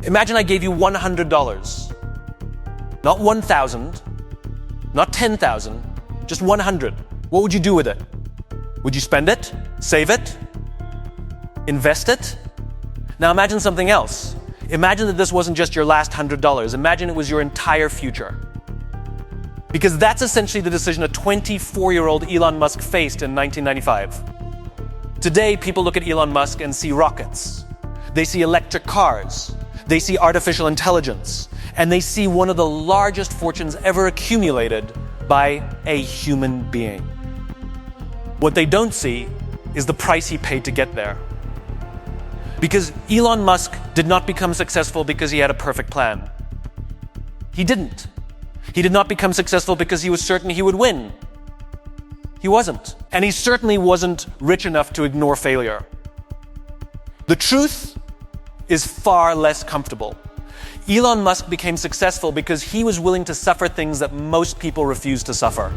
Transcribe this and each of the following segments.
Imagine I gave you $100. Not 1,000, not 10,000, just 100. What would you do with it? Would you spend it? Save it? Invest it? Now imagine something else. Imagine that this wasn't just your last $100. Imagine it was your entire future. Because that's essentially the decision a 24-year-old Elon Musk faced in 1995. Today, people look at Elon Musk and see rockets. They see electric cars. They see artificial intelligence. And they see one of the largest fortunes ever accumulated by a human being. What they don't see is the price he paid to get there. Because Elon Musk did not become successful because he had a perfect plan. He didn't. He did not become successful because he was certain he would win. He wasn't. And he certainly wasn't rich enough to ignore failure. The truth is far less comfortable. Elon Musk became successful because he was willing to suffer things that most people refuse to suffer.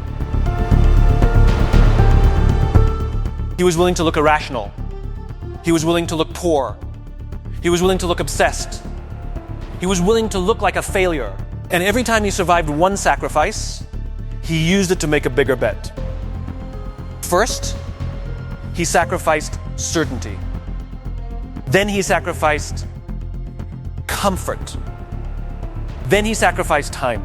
He was willing to look irrational. He was willing to look poor. He was willing to look obsessed. He was willing to look like a failure. And every time he survived one sacrifice, he used it to make a bigger bet. First, he sacrificed certainty. Then he sacrificed comfort. Then he sacrificed time.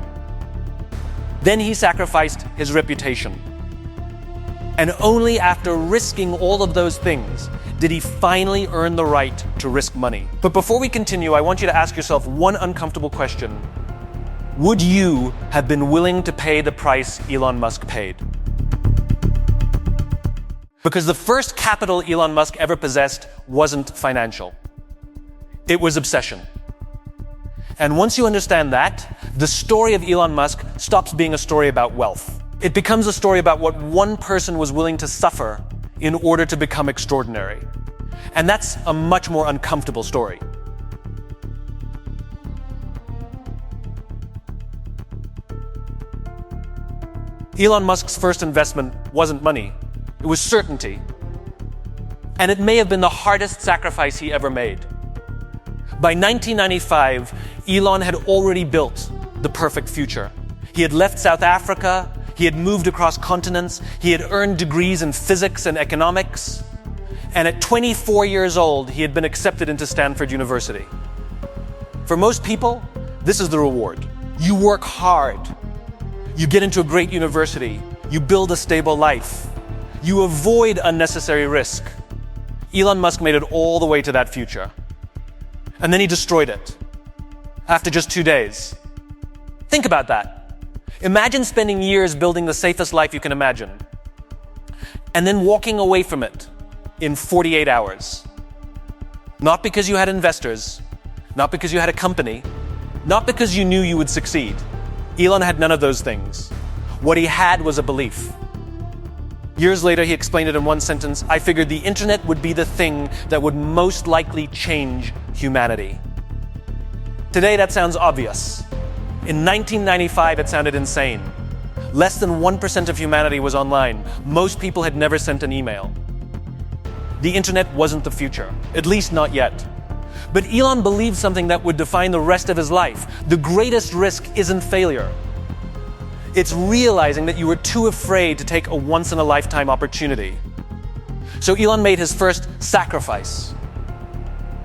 Then he sacrificed his reputation. And only after risking all of those things did he finally earn the right to risk money. But before we continue, I want you to ask yourself one uncomfortable question. Would you have been willing to pay the price Elon Musk paid? Because the first capital Elon Musk ever possessed wasn't financial. It was obsession. And once you understand that, the story of Elon Musk stops being a story about wealth. It becomes a story about what one person was willing to suffer in order to become extraordinary. And that's a much more uncomfortable story. Elon Musk's first investment wasn't money. It was certainty. And it may have been the hardest sacrifice he ever made. By 1995, Elon had already built the perfect future. He had left South Africa. He had moved across continents. He had earned degrees in physics and economics. And at 24 years old, he had been accepted into Stanford University. For most people, this is the reward. You work hard. You get into a great university. You build a stable life. You avoid unnecessary risk. Elon Musk made it all the way to that future. And then he destroyed it. After just 2 days. Think about that. Imagine spending years building the safest life you can imagine. And then walking away from it in 48 hours. Not because you had investors. Not because you had a company. Not because you knew you would succeed. Elon had none of those things. What he had was a belief. Years later, he explained it in one sentence. I figured the internet would be the thing that would most likely change humanity. Today, that sounds obvious. In 1995, it sounded insane. Less than 1% of humanity was online. Most people had never sent an email. The internet wasn't the future, at least not yet. But Elon believed something that would define the rest of his life. The greatest risk isn't failure. It's realizing that you were too afraid to take a once-in-a-lifetime opportunity. So Elon made his first sacrifice.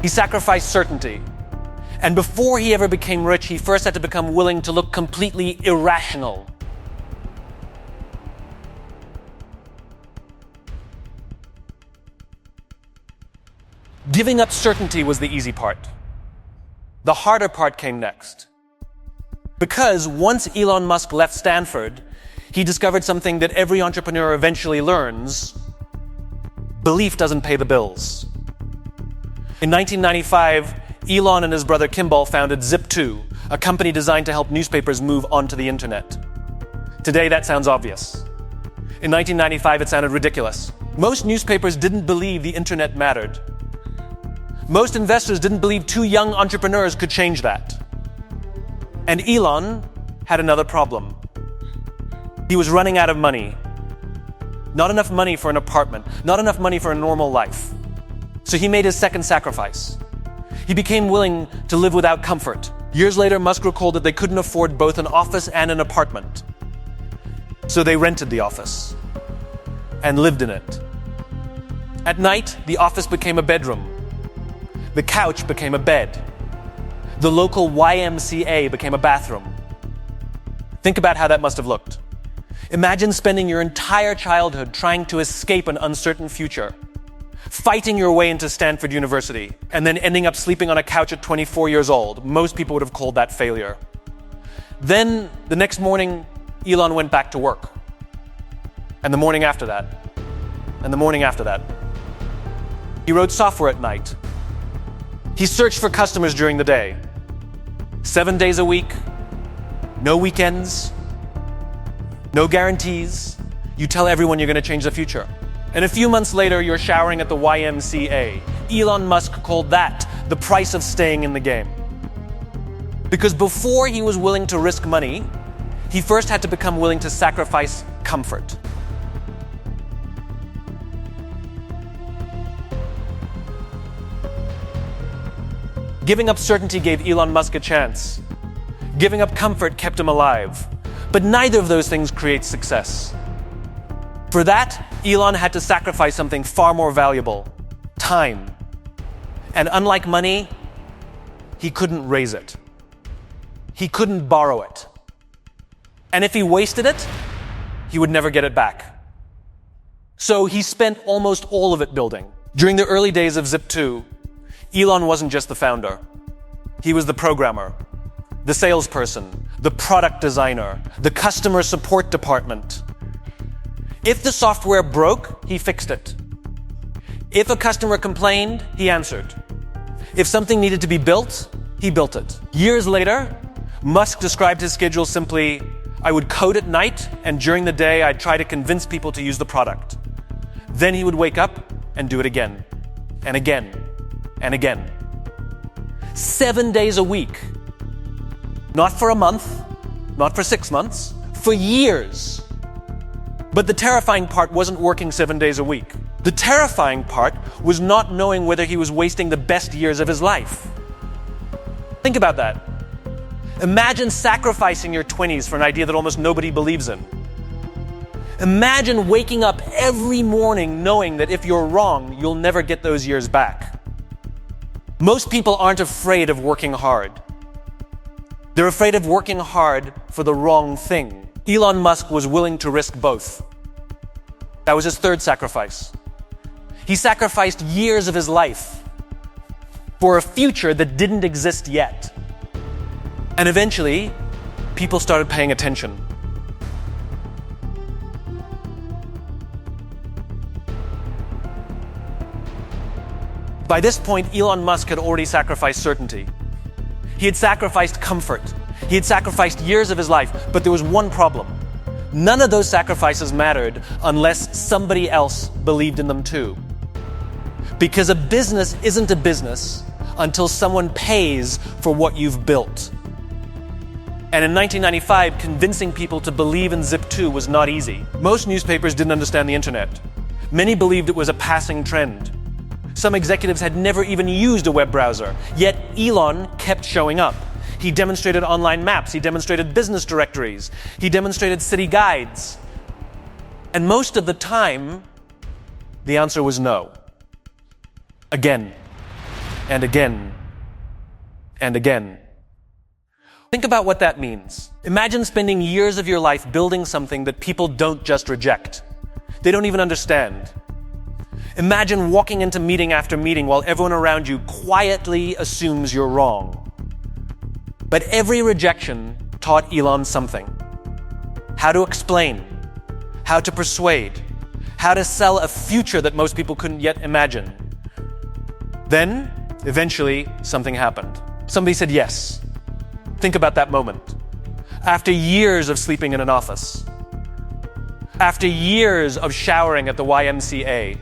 He sacrificed certainty. And before he ever became rich, he first had to become willing to look completely irrational. Giving up certainty was the easy part. The harder part came next. Because once Elon Musk left Stanford, he discovered something that every entrepreneur eventually learns. Belief doesn't pay the bills. In 1995, Elon and his brother Kimball founded Zip2, a company designed to help newspapers move onto the internet. Today, that sounds obvious. In 1995, it sounded ridiculous. Most newspapers didn't believe the internet mattered. Most investors didn't believe two young entrepreneurs could change that. And Elon had another problem. He was running out of money. Not enough money for an apartment. Not enough money for a normal life. So he made his second sacrifice. He became willing to live without comfort. Years later, Musk recalled that they couldn't afford both an office and an apartment. So they rented the office and lived in it. At night, the office became a bedroom. The couch became a bed. The local YMCA became a bathroom. Think about how that must have looked. Imagine spending your entire childhood trying to escape an uncertain future, fighting your way into Stanford University, and then ending up sleeping on a couch at 24 years old. Most people would have called that failure. Then, the next morning, Elon went back to work. And the morning after that. And the morning after that. He wrote software at night. He searched for customers during the day. 7 days a week, no weekends, no guarantees. You tell everyone you're going to change the future. And a few months later, you're showering at the YMCA. Elon Musk called that the price of staying in the game. Because before he was willing to risk money, he first had to become willing to sacrifice comfort. Giving up certainty gave Elon Musk a chance. Giving up comfort kept him alive. But neither of those things creates success. For that, Elon had to sacrifice something far more valuable: time. And unlike money, he couldn't raise it. He couldn't borrow it. And if he wasted it, he would never get it back. So he spent almost all of it building. During the early days of Zip2, Elon wasn't just the founder. He was the programmer, the salesperson, the product designer, the customer support department. If the software broke, he fixed it. If a customer complained, he answered. If something needed to be built, he built it. Years later, Musk described his schedule simply: I would code at night, and during the day, I'd try to convince people to use the product. Then he would wake up and do it again, and again, and again. 7 days a week. Not for a month, not for 6 months, for years. But the terrifying part wasn't working 7 days a week. The terrifying part was not knowing whether he was wasting the best years of his life. Think about that. Imagine sacrificing your 20s for an idea that almost nobody believes in. Imagine waking up every morning knowing that if you're wrong, you'll never get those years back. Most people aren't afraid of working hard. They're afraid of working hard for the wrong thing. Elon Musk was willing to risk both. That was his third sacrifice. He sacrificed years of his life for a future that didn't exist yet. And eventually, people started paying attention. By this point, Elon Musk had already sacrificed certainty. He had sacrificed comfort. He had sacrificed years of his life, but there was one problem. None of those sacrifices mattered unless somebody else believed in them too. Because a business isn't a business until someone pays for what you've built. And in 1995, convincing people to believe in Zip2 was not easy. Most newspapers didn't understand the internet. Many believed it was a passing trend. Some executives had never even used a web browser, yet Elon kept showing up. He demonstrated online maps, he demonstrated business directories, he demonstrated city guides. And most of the time, the answer was no. Again, and again, and again. Think about what that means. Imagine spending years of your life building something that people don't just reject. They don't even understand. Imagine walking into meeting after meeting while everyone around you quietly assumes you're wrong. But every rejection taught Elon something. How to explain, how to persuade, how to sell a future that most people couldn't yet imagine. Then, eventually, something happened. Somebody said yes. Think about that moment. After years of sleeping in an office, after years of showering at the YMCA,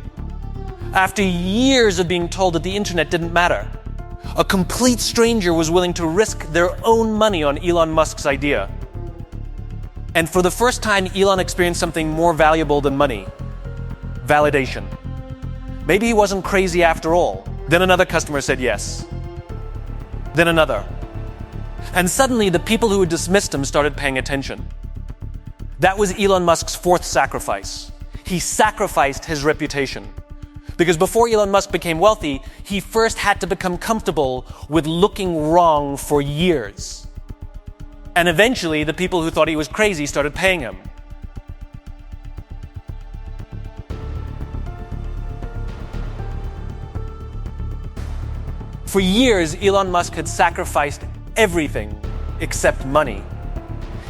after years of being told that the internet didn't matter, a complete stranger was willing to risk their own money on Elon Musk's idea. And for the first time, Elon experienced something more valuable than money: validation. Maybe he wasn't crazy after all. Then another customer said yes. then another. And suddenly the people who had dismissed him started paying attention. That was Elon Musk's fourth sacrifice. He sacrificed his reputation. Because before Elon Musk became wealthy, he first had to become comfortable with looking wrong for years. And eventually, the people who thought he was crazy started paying him. For years, Elon Musk had sacrificed everything except money.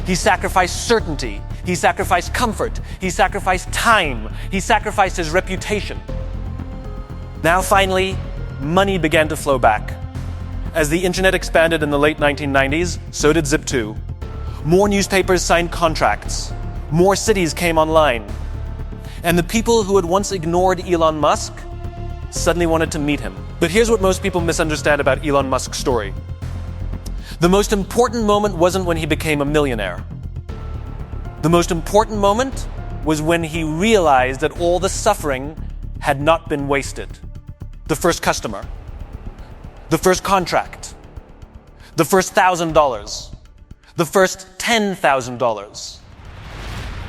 He sacrificed certainty. He sacrificed comfort. He sacrificed time. He sacrificed his reputation. Now finally, money began to flow back. As the internet expanded in the late 1990s, so did Zip2. More newspapers signed contracts. More cities came online. And the people who had once ignored Elon Musk suddenly wanted to meet him. But here's what most people misunderstand about Elon Musk's story. The most important moment wasn't when he became a millionaire. The most important moment was when he realized that all the suffering had not been wasted. The first customer, the first contract, the first $1,000, the first $10,000,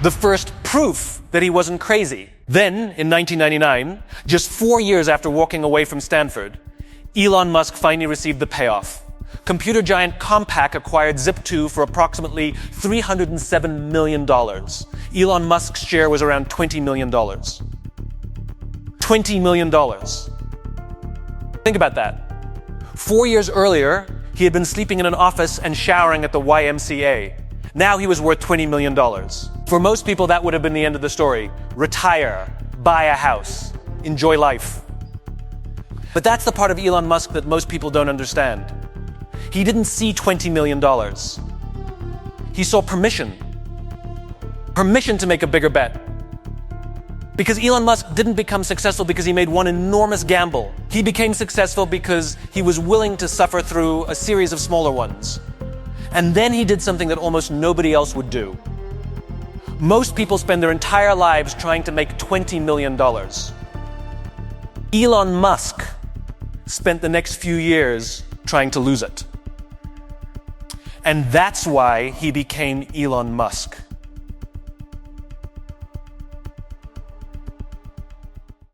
the first proof that he wasn't crazy. Then, in 1999, just 4 years after walking away from Stanford, Elon Musk finally received the payoff. Computer giant Compaq acquired Zip2 for approximately $307 million. Elon Musk's share was around $20 million. $20 million. Think about that. 4 years earlier, he had been sleeping in an office and showering at the YMCA. Now he was worth $20 million. For most people, that would have been the end of the story. Retire, buy a house, enjoy life. But that's the part of Elon Musk that most people don't understand. He didn't see $20 million. He saw permission. Permission to make a bigger bet. Because Elon Musk didn't become successful because he made one enormous gamble. He became successful because he was willing to suffer through a series of smaller ones. And then he did something that almost nobody else would do. Most people spend their entire lives trying to make $20 million. Elon Musk spent the next few years trying to lose it. And that's why he became Elon Musk.